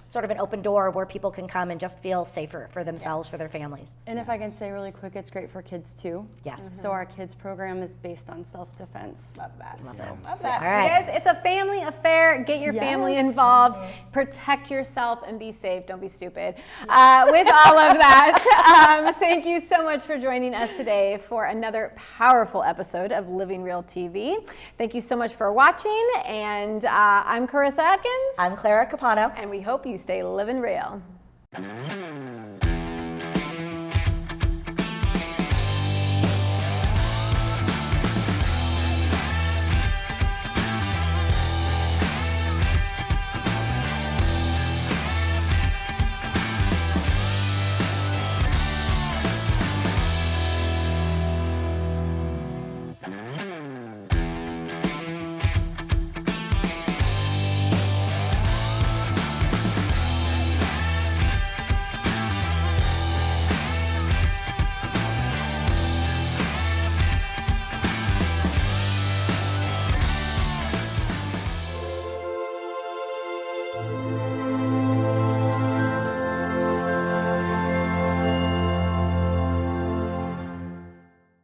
S1: sort of an open door where people can come and just feel safer for themselves, for their families.
S6: And if I can say really quick, it's great for kids too.
S1: Yes.
S6: So our kids program is based on self-defense.
S2: Love that.
S6: So.
S2: Love that.
S1: All right.
S2: You guys, it's a family affair. Get your family involved. Protect yourself and be safe. Don't be stupid. With all of that, thank you so much for joining us today for another powerful episode of Living Real TV. Thank you so much for watching. And I'm Karissa Atkins.
S1: I'm Clara Capano.
S2: And we hope you stay living real.